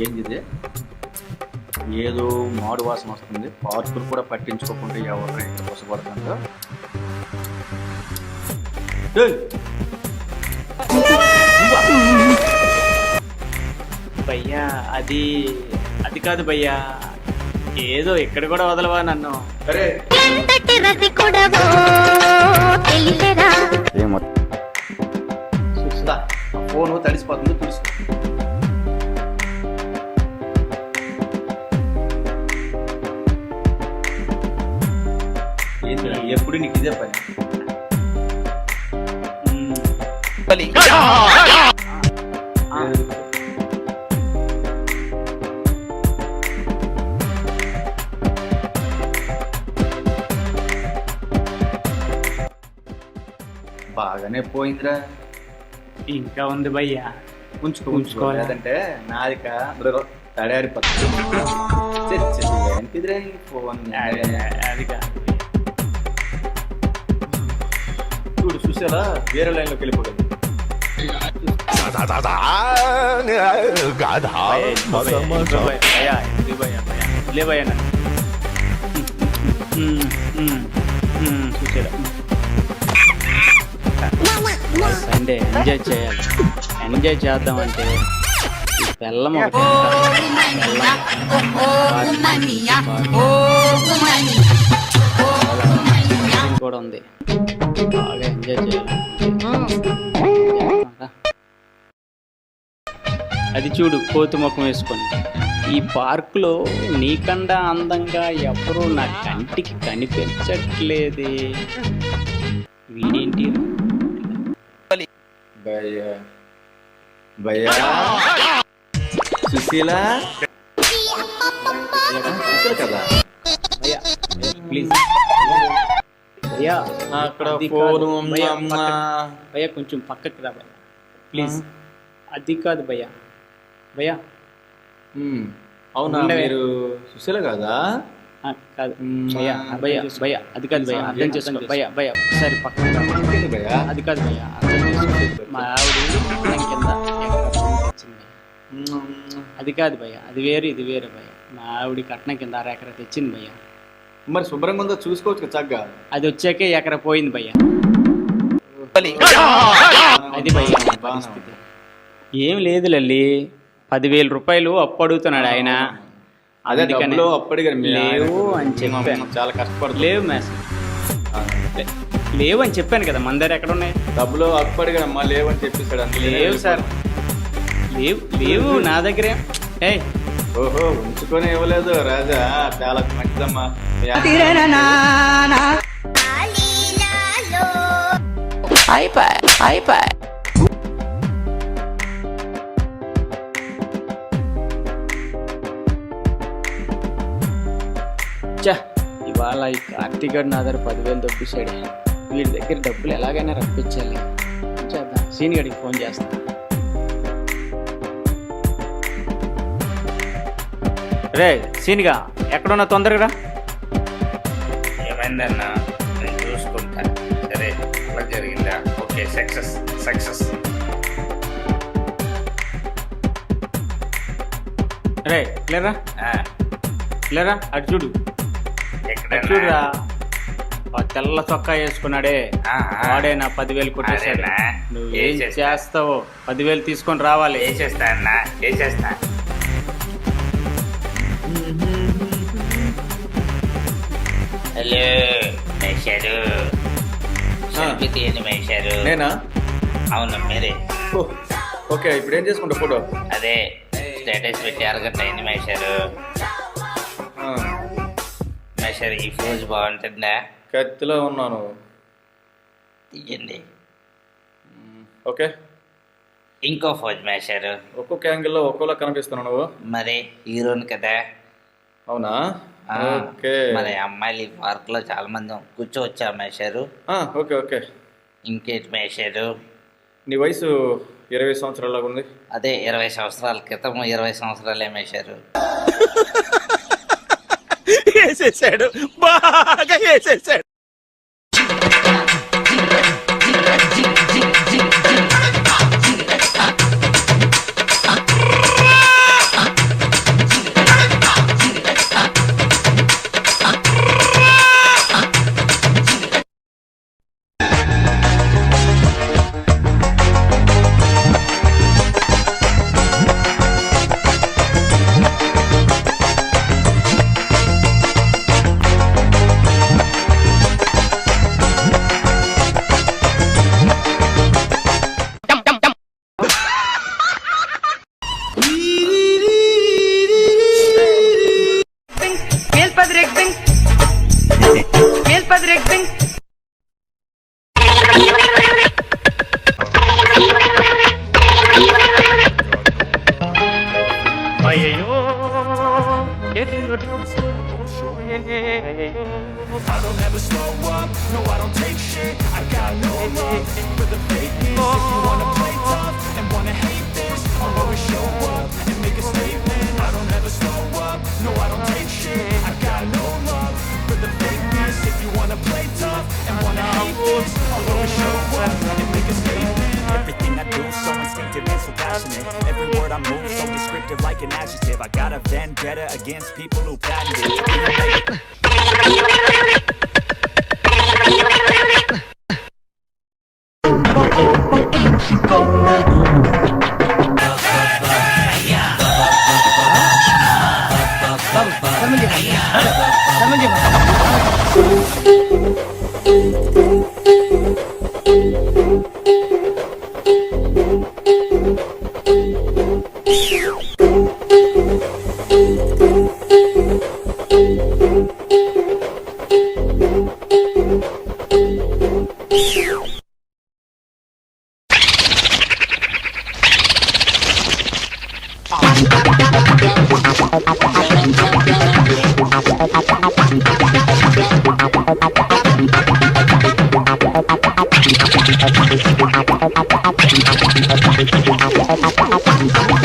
ఏంది ఇది? ఏదో మాడు వాసన వస్తుంది. పార్కులు కూడా పట్టించుకోకుండా ఎవరు వసపడుతుందో. భయ్యా అది అది కాదు భయ్యా, ఏదో ఇక్కడ కూడా వదలవా నన్ను. సరే చూస్తా, ఫోను తడిసిపోతుంది చూసి. ఏంటి ఎప్పుడు నీకు ఇదే పని? బాగానే పోయిందిరా. ఇంకా ఉంది భయ్యా, ఉంచుకోవాలి. లేదంటే నాదిక తడారిపోతుంది. ఫోన్ అది కాదు. చూడు చూసారా, వేరే లైన్లోకి వెళ్ళిపోతుంది. సండే ఎంజాయ్ చేయాలి. ఎంజాయ్ చేద్దామంటే బెల్లం ఒకటి కూడా ఉంది. బాగా ఎంజాయ్ చేయాలి. అది చూడు, కోతి ముఖం వేసుకొని. ఈ పార్కులో నీకన్నా అందంగా ఎవరు నా కంటికి కనిపించట్లేదే. వీడేంటి? భయ్యా భయ్యా సుశీల కదా ప్లీజ్ భయ్యా, అక్కడ ఫోను. భయ్యా కొంచెం పక్కకి రా భయ్యా ప్లీజ్. అది కాదు భయ్యా. భయ్యా అవునా, మీరు సుశీల కదా? కాదు భయ్యా, భయ్యా భయ్యా అది కాదు భయ్యా, అర్థం చేసుకో భయ్యా. భయ్యా ఒకసారి పక్కన భయ్యా. అది కాదు భయ్యా, అర్థం చేసుకో. మా ఆవిడ కింద తెచ్చింది. అది కాదు భయ్యా, అది వేరు ఇది వేరు భయ్యా. మా ఆవిడ కట్నం కింద 1/2 ఎకరా తెచ్చింది భయ్యా. మరి శుభ్రంగా ఉందో చూసుకోవచ్చు చక్కగా. అది వచ్చాకే ఎకరా పోయింది భయ్యా. అది భయ్యా పరిస్థితి. ఏం లేదు లల్లి, 10,000 రూపాయలు అప్పు అడుగుతున్నాడు ఆయన. అదే డబ్బులు అప్పటిగా లేవు అని చెప్పాను. చాలా కష్టపడుతుంది. లేవు మ్యాస్, లేవు అని చెప్పాను కదా. మన దగ్గర ఎక్కడ ఉన్నాయి డబ్బులు? అప్పటిగా అమ్మా లేవని చెప్పేసాడు. లేవు సార్, లేవు లేవు నా దగ్గరే. ఓహో, ఉంచుకొని ఇవ్వలేదు రాజా. చాలా మంచిదమ్మా. ఇవాళ ఈ కార్తీక్ గారు నా దగ్గర 10,000 దొబ్బిసాడు. వీడి దగ్గర డబ్బులు ఎలాగైనా రప్పించాలి. చేద్దాం, సీని గడికి ఫోన్ చేస్తా. రే సీనిగా, ఎక్కడున్నా తొందరగా? ఏమైందన్నా, నేను చూసుకుంటా. సరే, అలా జరిగిందా? Okay, success success. రే లేరా లేరా, అటు చూడు చూడురా. తెల్ల చొక్కా వేసుకున్నాడే వాడే నా 10,000 కొట్టేశాడు. నువ్వు ఏం చేస్తావో 10,000 తీసుకొని రావాలి. వేసేస్తా అన్నా, వేసేస్తా. హలో మేషారు, సెల్ఫీ తీయండి మేషారు. నేనా? అవును మీరే. ఓకే, ఇప్పుడు ఏం చేసుకుంటా ఫోటో? అదే స్టేటస్ పెట్టి 1 అరగంట అయింది మేషారు. మేషారు, ఈ ఫోజ్ బాగుంటుందా? కత్తిలో ఉన్నాను. తీయండి. ఓకే, ఇంకో ఫోజ్ మేషారు. ఒక్కొక్క యాంగిల్లో ఒక్కోలా కనిపిస్తున్నావు నువ్వు. మరి హీరోని కదా. అవునా? ఓకే. మరి అమ్మాయిలు ఈ పార్క్ లో చాలా మంది కూర్చోవచ్చా మేషారు? Okay okay. ఇంకేంటి మేషారు? నీ వయసు 20 సంవత్సరాల ఉంది. అదే 20 సంవత్సరాల క్రితం 20 సంవత్సరాలే మేషారు. వేసేసాడు, బాగా వేసేసాడు. passionate. Every word I move so descriptive like an adjective. I got a vendetta against people who patented it. Thank you.